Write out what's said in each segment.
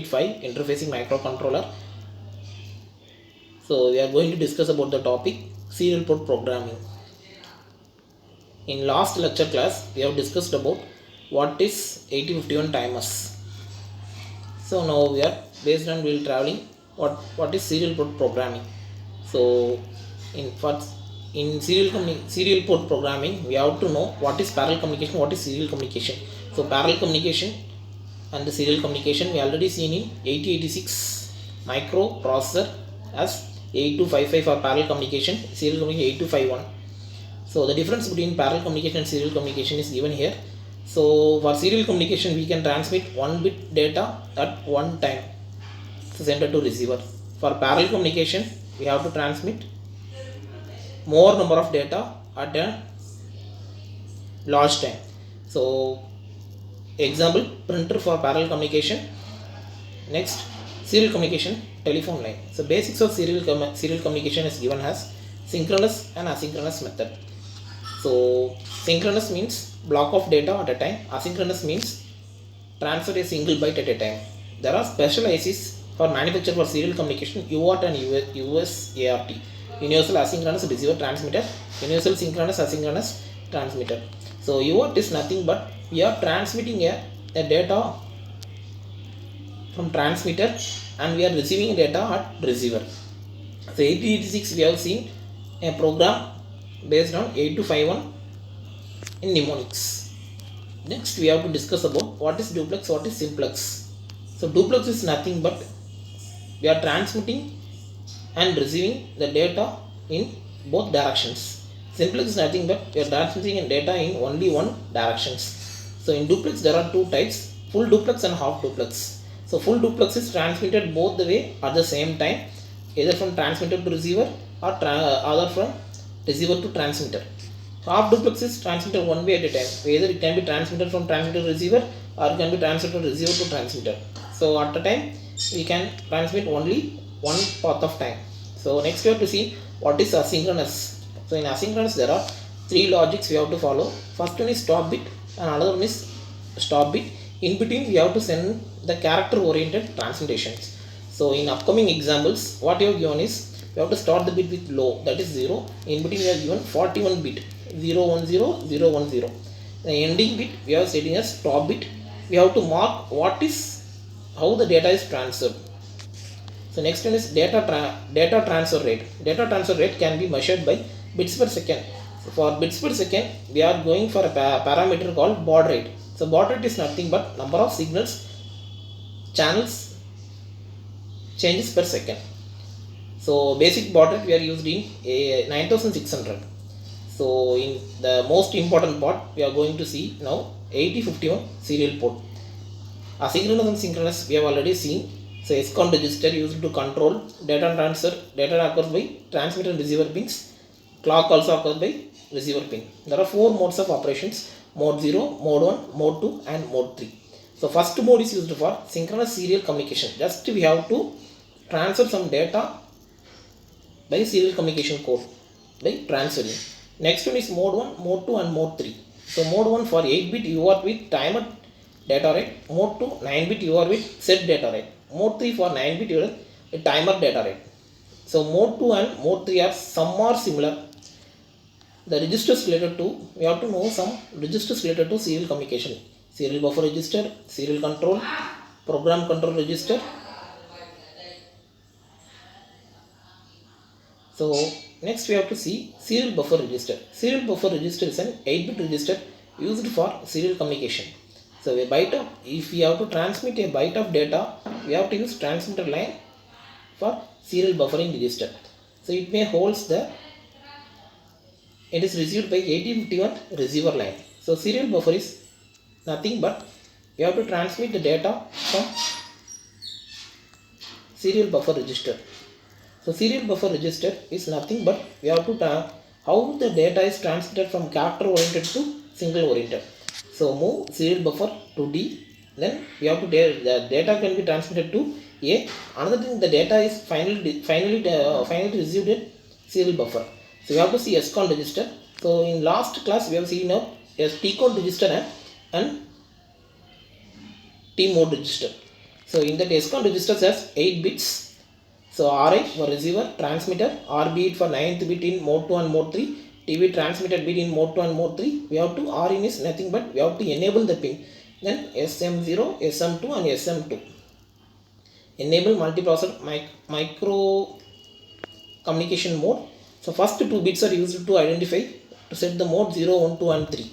5 interfacing microcontroller. So we are going to discuss about the topic serial port programming. In last lecture class we have discussed about what is 8051 timers. So now we are based on we will traveling what is serial port programming. So in first in serial port programming we have to know what is parallel communication, what is serial communication. So parallel communication and the serial communication we already seen in 8086 microprocessor as 8255 for parallel communication, serial communication 8251. So the difference between parallel communication and serial communication is given here. So for serial communication we can transmit 1 bit data at one time, so sender to receiver. For parallel communication we have to transmit more number of data at a large time. So example, printer for parallel communication. Next, serial communication, telephone line. So basics of serial communication is given as synchronous and asynchronous method. So synchronous means block of data at a time. Asynchronous means transfer a single byte at a time. There are special ICs for manufacture for serial communication, UART and USART. Universal asynchronous receiver transmitter, universal synchronous asynchronous transmitter. So UART is nothing but we are transmitting a data from transmitter and we are receiving data at receiver. So 8086 we have seen a program based on 8251 in mnemonics. Next we have to discuss about what is duplex, what is simplex. So duplex is nothing but we are transmitting and receiving the data in both directions. Simplex is nothing but we are transmitting data in only one directions. So in duplex there are two types, full duplex and half duplex. So full duplex is transmitted both the way at the same time, either from transmitter to receiver or other from receiver to transmitter. Half duplex is transmitted one way at a time, either it can be transmitted from transmitter to receiver or it can be transmitted from receiver to transmitter. So at a time we can transmit only one path of time. So next we have to see what is asynchronous. So in asynchronous there are three logics we have to follow. First one is stop bit and another one is stop bit. In between we have to send the character oriented transmutations. So in upcoming examples what you have given is we have to start the bit with low, that is 0. In between we have given 41 bit 010 010. The ending bit we are setting as stop bit. We have to mark how the data is transferred. So next one is data transfer rate. Data transfer rate can be measured by bits per second. So for bits per second we are going for a parameter called baud rate. So baud rate is nothing but number of signals channels changes per second. So basic baud rate we are used in 9600. So in the most important part we are going to see now 8051 serial port. Asynchronous and synchronous we have already seen. So SCON register used to control data transfer. Data occurs by transmitter and receiver pins. Clock also occurs by receiver pin. There are four modes of operations: mode 0, mode 1, mode 2 and mode 3. So first mode is used for synchronous serial communication. Just we have to transfer some data by serial communication code by transferring. Next one is mode 1, mode 2 and mode 3. So mode 1 for 8 bit UART with timer data rate. Mode 2 9 bit UART with set data rate. Mode 3 for 9 bit UART timer data rate. So mode 2 and mode 3 are some are similar. The registers related to, we have to know some registers related to serial communication. Serial buffer register, serial control, program control register. So next we have to see serial buffer register. Serial buffer register is an 8-bit register used for serial communication. So a byte of, if we have to transmit a byte of data, we have to use transmitter line for serial buffering register. So it may holds it is received by 8051 receiver line. So serial buffer is nothing but we have to transmit the data from serial buffer register. So serial buffer register is nothing but we have to how the data is transmitted from character oriented to single oriented. So move serial buffer to D, then we have to the data can be transmitted to A. Another thing, the data is finally received in serial buffer. So we have to see SCON register. So in last class we have seen a TCON register and T mode register. So in the ESCON register has 8 bits. So RI for receiver, transmitter, RB for 9th bit in mode 2 and mode 3, TV transmitted bit in mode 2 and mode 3. We have to RIN is nothing but we have to enable the pin. Then SM0, SM2 and SM2. Enable multiprocessor micro communication mode. So first two bits are used to identify to set the mode 0, 1, 2 and 3.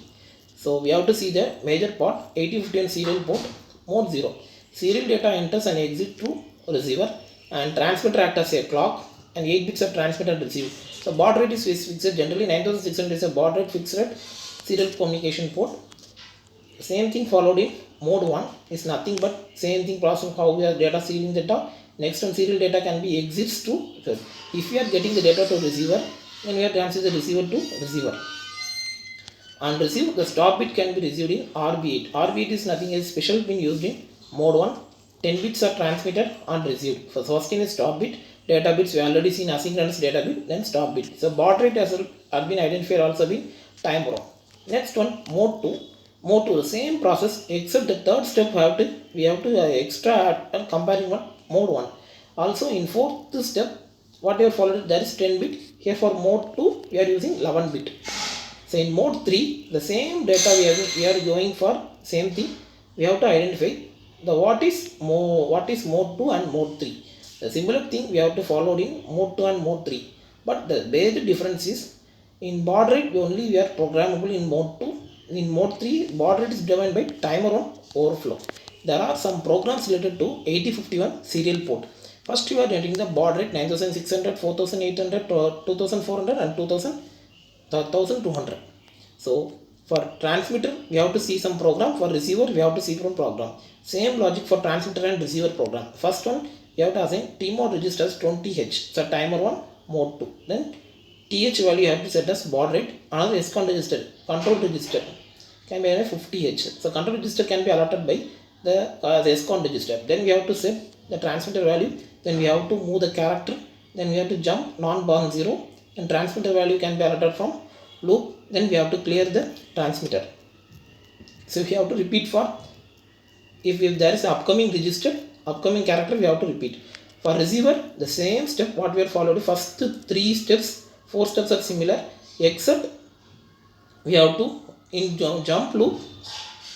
So we have to see the major part 8051 serial port mode 0. Serial data enters and exit through receiver and transmitter acts as a clock and 8 bits are transmitted and received. So baud rate is fixed, generally 9600 is a baud rate fixed rate serial communication port. Same thing followed in mode 1 is nothing but same thing process how we are data serial data. Next one serial data can be exits to, if we are getting the data to receiver, then we are transfer the receiver to receiver. And receive the stop bit can be received in RB8. RB8 is nothing as special pin used in mode 1. 10 bits are transmitted and received. First thing is stop bit, data bits we already seen asynchronous data bit, then stop bit. So baud rate has been identified, also been time row. Next one mode 2. Mode 2 the same process except the third step we have to extra and comparing one mode 1. Also in fourth step whatever followed there is 10 bit. Here for mode 2 we are using 11 bit. So in mode 3 the same data we are going for same thing. We have to identify the what is mode 2 and mode 3. The similar thing we have to follow in mode 2 and mode 3. But the basic difference is in baud rate only we are programmable in mode 2. In mode 3 baud rate is driven by timer on overflow. There are some programs related to 8051 serial port. First you are getting the baud rate 9600, 4800, 2400 and 1200. So for transmitter we have to see some program, for receiver we have to see from program. Same logic for transmitter and receiver program. First one you have to assign T mode registers 20H. So timer 1 mode 2. Then TH value you have to set as baud rate. Another ESCON register, control register can be 50H. So control register can be allotted by the ESCON register. Then we have to set the transmitter value. Then we have to move the character. Then we have to jump non-bound 0. And transmitter value can be allotted from loop. Then we have to clear the transmitter. So we have to repeat for if there is upcoming register, upcoming character we have to repeat. For receiver the same step what we are followed. First 3 steps, 4 steps are similar except we have to in jump loop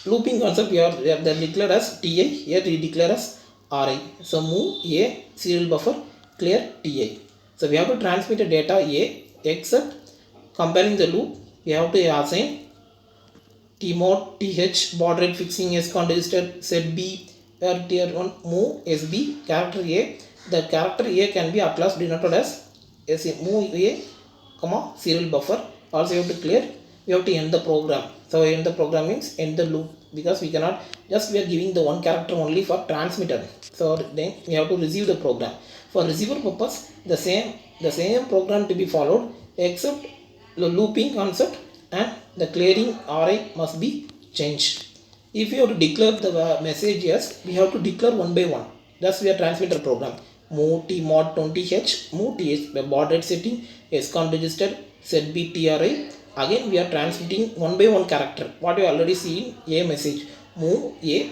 looping concept we are declared as TI, here we declare as RI. So move A serial buffer, clear TI. So we have to transmit the data A except comparing the loop we have to assign T mode TH baud rate fixing ESCON register set B where tier 1 move SB character A. The character A can be at last denoted as move A comma serial buffer. Also you have to clear, we have to end the program. So end the program means end the loop because we cannot just we are giving the one character only for transmitter. So then we have to receive the program. For receiver purpose the same program to be followed except the looping concept and the clearing RI must be changed. If you have to declare the message yes, we have to declare one by one. Thus we are transmitter program. Move T mod 20H, move TH baud rate setting, ESCON register, set B TRI. Again we are transmitting one by one character. What you already seen A message. Move A.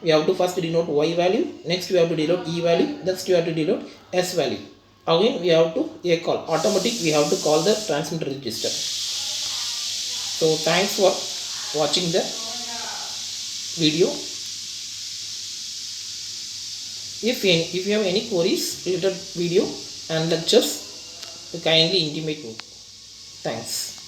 We have to first denote Y value. Next we have to denote E value. Next we have to denote S value. Again we have to A call. Automatic we have to call the transmitter register. So thanks for watching the video. If you have any queries related video and lectures, kindly intimate me. Thanks.